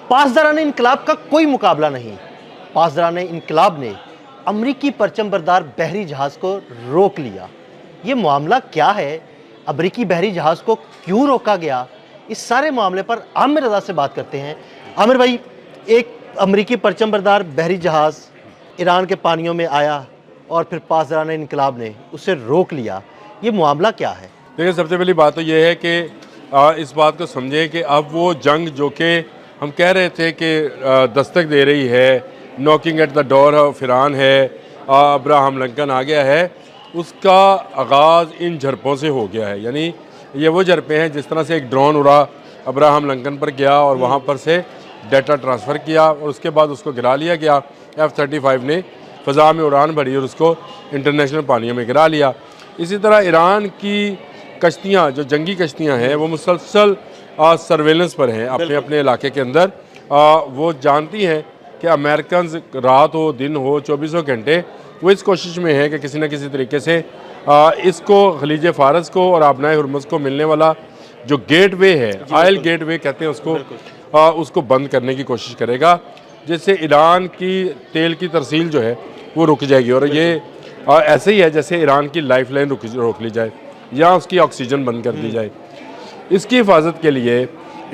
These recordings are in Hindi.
पासदाराने इनकलाब का कोई मुकाबला नहीं। पासदाराने इनकलाब ने अमरीकी परचम बरदार बहरी जहाज़ को रोक लिया। ये मामला क्या है? अमरीकी बहरी जहाज़ को क्यों रोका गया? इस सारे मामले पर आमिर रज़ा से बात करते हैं। आमिर भाई, एक अमरीकी परचम बरदार बहरी जहाज़ ईरान के पानियों में आया और फिर पासदाराने इनकलाब ने उसे रोक लिया। ये मामला क्या है? देखिए, सबसे पहली बात तो ये है कि इस बात को समझें कि अब वो जंग जो कि हम कह रहे थे कि दस्तक दे रही है, knocking at the door of Iran है, अब्राहम लिंकन आ गया है, उसका आगाज़ इन झड़पों से हो गया है। यानी ये वो झड़पें हैं जिस तरह से एक ड्रोन उड़ा, अब्राहम लिंकन पर गया और वहाँ पर से डाटा ट्रांसफ़र किया और उसके बाद उसको गिरा लिया गया। F-35 ने फ़ज़ा में उड़ान भरी और उसको इंटरनेशनल पानियों में गिरा लिया। इसी तरह ईरान की कश्तियाँ, जो जंगी कश्तियाँ हैं, वो मुसलसल सर्वेलेंस पर हैं अपने अपने इलाके के अंदर। वो जानती हैं कि अमेरिकन रात हो दिन हो 24 घंटे वो इस कोशिश में है कि किसी न किसी तरीके से इसको खलीज फ़ारस को और आबनाए हुर्मुज़ को मिलने वाला जो गेटवे है, ऑयल गेटवे कहते हैं उसको बंद करने की कोशिश करेगा, जिससे ईरान की तेल की तरसील जो है वो रुक जाएगी। और ये ऐसे ही है जैसे ईरान की लाइफ लाइन रोक ली जाए या उसकी ऑक्सीजन बंद कर दी जाए। इसकी हिफाजत के लिए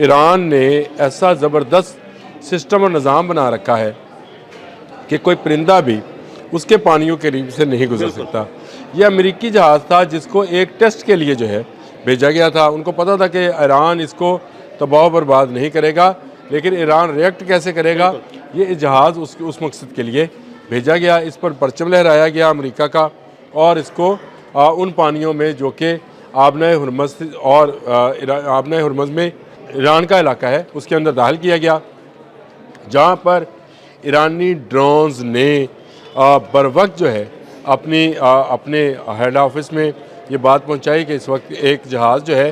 ईरान ने ऐसा ज़बरदस्त सिस्टम और निज़ाम बना रखा है कि कोई परिंदा भी उसके पानियों के करीब से नहीं गुजर सकता। यह अमेरिकी जहाज़ था जिसको एक टेस्ट के लिए जो है भेजा गया था। उनको पता था कि ईरान इसको तबाह बर्बाद नहीं करेगा, लेकिन ईरान रिएक्ट कैसे करेगा, ये जहाज़ उस मकसद के लिए भेजा गया। इस पर परचम लहराया गया अमेरिका का और इसको उन पानियों में जो कि आबनाए हुर्मुज़ और आबनाए हुर्मुज़ में ईरान का इलाका है उसके अंदर दाखिल किया गया, जहाँ पर ईरानी ड्रोन्स ने बर वक्त जो है अपने हेड ऑफिस में ये बात पहुंचाई कि इस वक्त एक जहाज़ जो है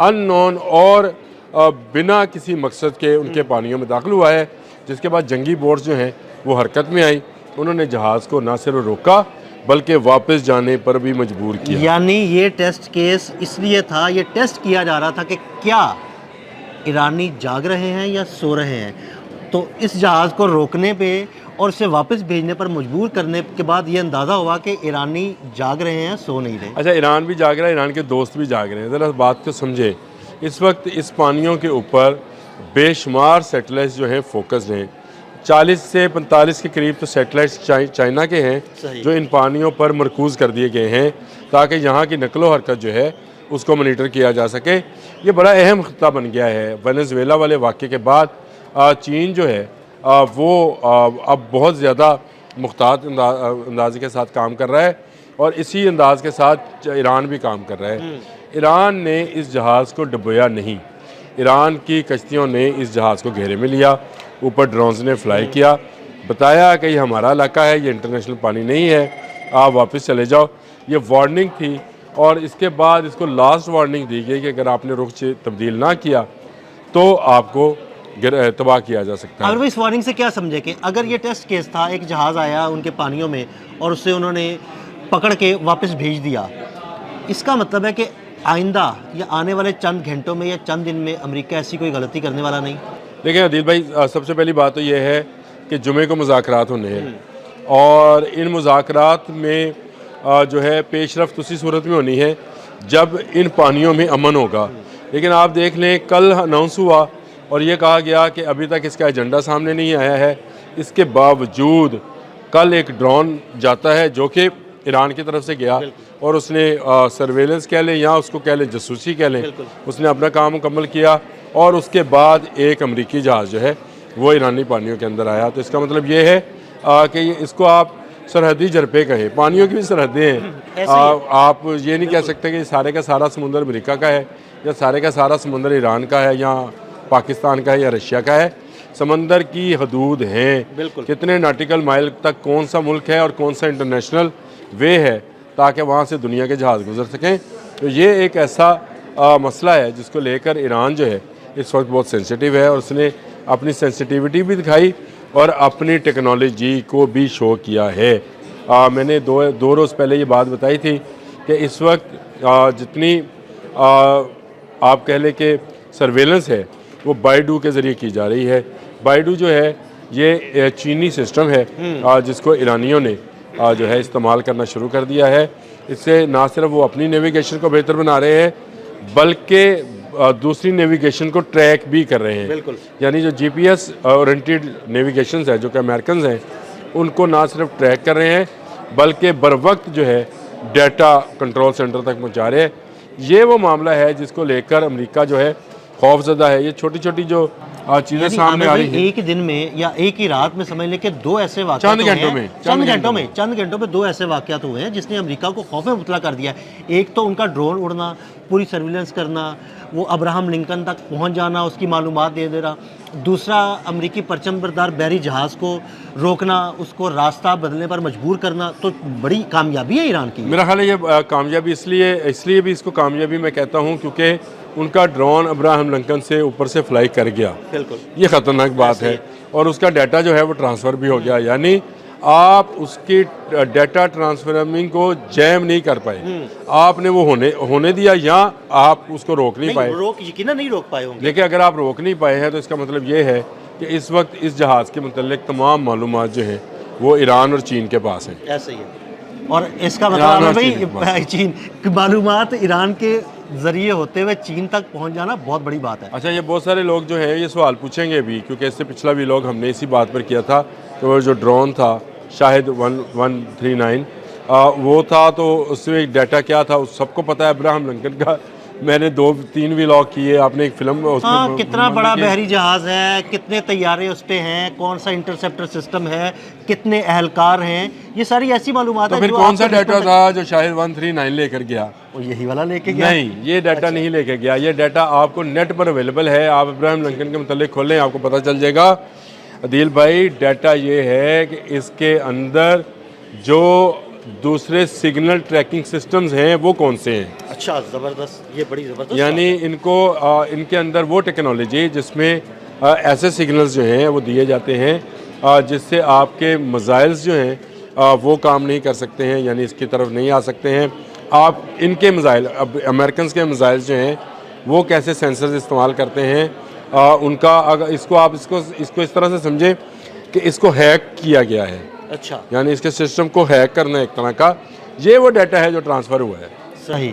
अननोन और बिना किसी मकसद के उनके पानियों में दाखिल हुआ है, जिसके बाद जंगी बोट्स जो हैं वो हरकत में आई। उन्होंने जहाज़ को ना सिर्फ रोका बल्कि वापस जाने पर भी मजबूर किया। यानी ये टेस्ट केस इसलिए था, ये टेस्ट किया जा रहा था कि क्या ईरानी जाग रहे हैं या सो रहे हैं। तो इस जहाज़ को रोकने पे और उसे वापस भेजने पर मजबूर करने के बाद ये अंदाज़ा हुआ कि ईरानी जाग रहे हैं, सो नहीं रहे। अच्छा, ईरान भी जाग रहा है, ईरान के दोस्त भी जाग रहे हैं। ज़रा बात को समझे, इस वक्त इस पानियों के ऊपर बेशुमार सैटेलाइट्स जो हैं फोकस्ड हैं। 40 से 45 के करीब तो सैटेलाइट्स चाइना के हैं जो इन पानियों पर मरकूज़ कर दिए गए हैं ताकि यहाँ की नकलो हरकत जो है उसको मॉनिटर किया जा सके। ये बड़ा अहम खिता बन गया है। वेनेजुएला वाले वाक़े के बाद चीन जो है वो अब बहुत ज़्यादा मुख्तात अंदाज़े के साथ काम कर रहा है और इसी अंदाज के साथ ईरान भी काम कर रहा है। ईरान ने इस जहाज़ को डुबोया नहीं, ईरान की कश्तियों ने इस जहाज़ को घेरे में लिया, ऊपर ड्रोन्स ने फ्लाई किया, बताया कि ये हमारा इलाका है, ये इंटरनेशनल पानी नहीं है, आप वापस चले जाओ। ये वार्निंग थी और इसके बाद इसको लास्ट वार्निंग दी गई कि अगर आपने रुख तब्दील ना किया तो आपको तबाह किया जा सकता है। अगर वो इस वार्निंग से क्या समझे कि अगर ये टेस्ट केस था, एक जहाज़ आया उनके पानियों में और उससे उन्होंने पकड़ के वापस भेज दिया, इसका मतलब है कि आइंदा या आने वाले चंद घंटों में या चंद दिन में अमेरिका ऐसी कोई गलती करने वाला नहीं। देखिए आदिल भाई, सबसे पहली बात तो ये है कि जुमे को मुज़ाकरात होने हैं और इन मुज़ाकरात में जो है पेशरफ्त उसी सूरत में होनी है जब इन पानियों में अमन होगा। लेकिन आप देख लें, कल अनाउंस हुआ और ये कहा गया कि अभी तक इसका एजेंडा सामने नहीं आया है। इसके बावजूद कल एक ड्रोन जाता है जो कि ईरान की तरफ से गया और उसने सर्वेलेंस कह लें या उसको कह लें जासूसी कह लें, उसने अपना काम मुकम्मल किया और उसके बाद एक अमेरिकी जहाज़ जो है वो ईरानी पानियों के अंदर आया। तो इसका मतलब ये है कि इसको आप सरहदी झरपे कहें, पानियों की भी सरहदें हैं। आप ये नहीं कह सकते कि सारे का सारा समुंदर अमेरिका का है या सारे का सारा समुंदर ईरान का है या पाकिस्तान का है या रशिया का है। समंदर की हदूद हैं, कितने नाटिकल माइल तक कौन सा मुल्क है और कौन सा इंटरनेशनल वे है ताकि वहाँ से दुनिया के जहाज़ गुजर सकें। तो ये एक ऐसा मसला है जिसको लेकर ईरान जो है इस वक्त बहुत सेंसिटिव है और उसने अपनी सेंसिटिविटी भी दिखाई और अपनी टेक्नोलॉजी को भी शो किया है। मैंने दो रोज़ पहले ये बात बताई थी कि इस वक्त जितनी आप कह लें कि सर्वेलेंस है वो बाइडू के ज़रिए की जा रही है। बाइडू जो है ये चीनी सिस्टम है जिसको ईरानियों ने जो है इस्तेमाल करना शुरू कर दिया है। इससे ना सिर्फ वो अपनी नेविगेशन को बेहतर बना रहे हैं बल्कि दूसरी नेविगेशन को ट्रैक भी कर रहे हैं। बिल्कुल। यानी जो जीपीएस ओरिएंटेड नेविगेशन है जो कि अमेरिकन हैं उनको ना सिर्फ ट्रैक कर रहे हैं बल्कि बर वक्त जो है डाटा कंट्रोल सेंटर तक पहुंचा रहे हैं। ये वो मामला है जिसको लेकर अमेरिका जो है खौफजदा है। ये छोटी छोटी जो चीज़ें सामने आ रही हैं, एक ही दिन में या एक ही रात में समझ लें कि दो ऐसे चंद वाक़यात घंटों में चंद घंटों में दो ऐसे वाक़यात हुए हैं जिसने अमेरिका को खौफ में मुबतला कर दिया है। एक तो उनका ड्रोन उड़ना, पूरी सर्विलेंस करना, वो अब्राहम लिंकन तक पहुंच जाना, उसकी मालूमात दे देना। दूसरा, अमेरिकी परचम बरदार बहरी जहाज़ को रोकना, उसको रास्ता बदलने पर मजबूर करना। तो बड़ी कामयाबी है ईरान की। मेरा ख्याल है ये कामयाबी इसलिए भी इसको कामयाबी मैं कहता हूँ क्योंकि उनका ड्रोन अब्राहम लिंकन से ऊपर से फ्लाई कर गया। बिल्कुल, ये ख़तरनाक बात है। और उसका डाटा जो है वो ट्रांसफ़र भी हो गया, यानी आप उसकी डाटा ट्रांसफरिंग को जैम नहीं कर पाए, आपने वो होने दिया या आप उसको रोक नहीं पाए। यकीनन नहीं रोक पाए होंगे। लेकिन अगर आप रोक नहीं पाए हैं तो इसका मतलब ये है कि इस वक्त इस जहाज़ के मुतल्लिक तमाम मालूमात जो हैं वो ईरान और चीन के पास हैं। ऐसे ही है। और इसका मतलब है भाई चीन की मालूमात ईरान के ज़रिए होते हुए चीन तक पहुंच जाना बहुत बड़ी बात है। अच्छा, ये बहुत सारे लोग जो हैं ये सवाल पूछेंगे भी क्योंकि इससे पिछला भी लोग हमने इसी बात पर किया था कि वो जो ड्रोन था शाहिद 139 वो था, तो उसमें एक डाटा क्या था उस सबको पता है। अब्राहम लिंकन का मैंने 2-3 व्लॉग किए, आपने एक फिल्म हाँ, कितना बड़ा बहरी जहाज़ है, कितने तैयारे उस पे हैं, कौन सा इंटरसेप्टर सिस्टम है, कितने अहलकार हैं, ये सारी ऐसी मालूमात है। तो फिर कौन सा डाटा था जो शाहिद 139 लेकर गया? वो यही वाला लेके गया? नहीं, ये डाटा नहीं लेके गया। ये डाटा आपको नेट पर अवेलेबल है। आप अब्राहम लिंकन के मुतालिक खोलें, आपको पता चल जाएगा। अदील भाई, डाटा ये है कि इसके अंदर जो दूसरे सिग्नल ट्रैकिंग सिस्टम्स हैं वो कौन से हैं। अच्छा, ज़बरदस्त, ये बड़ी ज़बरदस्त। यानी इनके अंदर वो टेक्नोलॉजी जिसमें ऐसे सिग्नल्स जो हैं वो दिए जाते हैं जिससे आपके मिसाइल्स जो हैं वो काम नहीं कर सकते हैं, यानी इसकी तरफ नहीं आ सकते हैं। आप इनके मिसाइल, अब अमेरिकन के मिसाइल्स जो हैं वो कैसे सेंसर्स इस्तेमाल करते हैं उनका, अगर इसको इस तरह से समझें कि इसको हैक किया गया है। अच्छा, यानी इसके सिस्टम को हैक करना एक तरह का, ये वो डाटा है जो ट्रांसफ़र हुआ है। सही।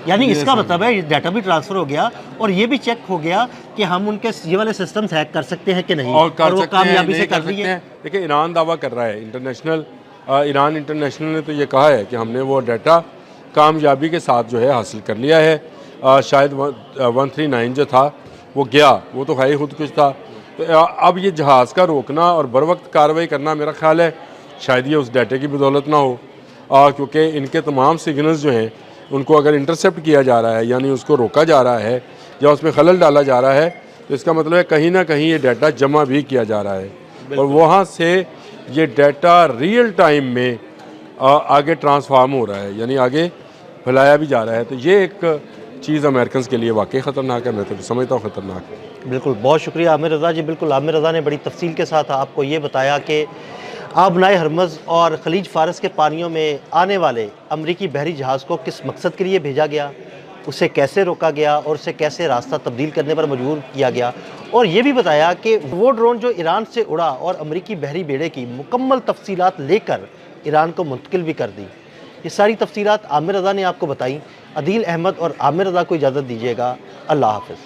यानी इसका मतलब है डाटा भी ट्रांसफ़र हो गया और ये भी चेक हो गया कि हम उनके ये वाले सिस्टम्स हैक कर सकते हैं कि नहीं, और वो कामयाबी से कर रही है। देखिए, ईरान दावा कर रहा है, ईरान इंटरनेशनल ने तो ये कहा है कि हमने वो डाटा कामयाबी के साथ जो है हासिल कर लिया है। शायद 139 जो था वो गया, वो तो है ही खुद कुछ था। तो अब ये जहाज़ का रोकना और बर वक्त कार्रवाई करना, मेरा ख्याल है शायद ये उस डाटे की बदौलत ना हो, क्योंकि इनके तमाम सिग्नल्स जो हैं उनको अगर इंटरसेप्ट किया जा रहा है, यानी उसको रोका जा रहा है या उसमें खलल डाला जा रहा है, तो इसका मतलब है कहीं ना कहीं ये डाटा जमा भी किया जा रहा है और वहाँ से ये डाटा रियल टाइम में आगे ट्रांसफार्म हो रहा है, यानी आगे फैलाया भी जा रहा है। तो ये एक चीज़ अमेरिकन के लिए वाकई ख़तरनाक है, मैं तो समझता हूँ ख़तरनाक है। बिल्कुल, बहुत शुक्रिया आमिर रज़ा जी। बिल्कुल, आमिर रज़ा ने बड़ी तफसील के साथ आपको ये बताया कि आबनाए हरमज़ और खलीज फ़ारस के पानियों में आने वाले अमरीकी बहरी जहाज़ को किस मकसद के लिए भेजा गया, उसे कैसे रोका गया और उसे कैसे रास्ता तब्दील करने पर मजबूर किया गया। और ये भी बताया कि वो ड्रोन जो ईरान से उड़ा और अमरीकी बहरी बेड़े की मुकम्मल तफसीलात लेकर ईरान को मुंतकिल भी कर दी। ये सारी तफसीलात आमिर रज़ा ने आपको बताई। अदील अहमद और आमिर रज़ा को इजाज़त दीजिएगा। अल्लाह हाफ़िज़।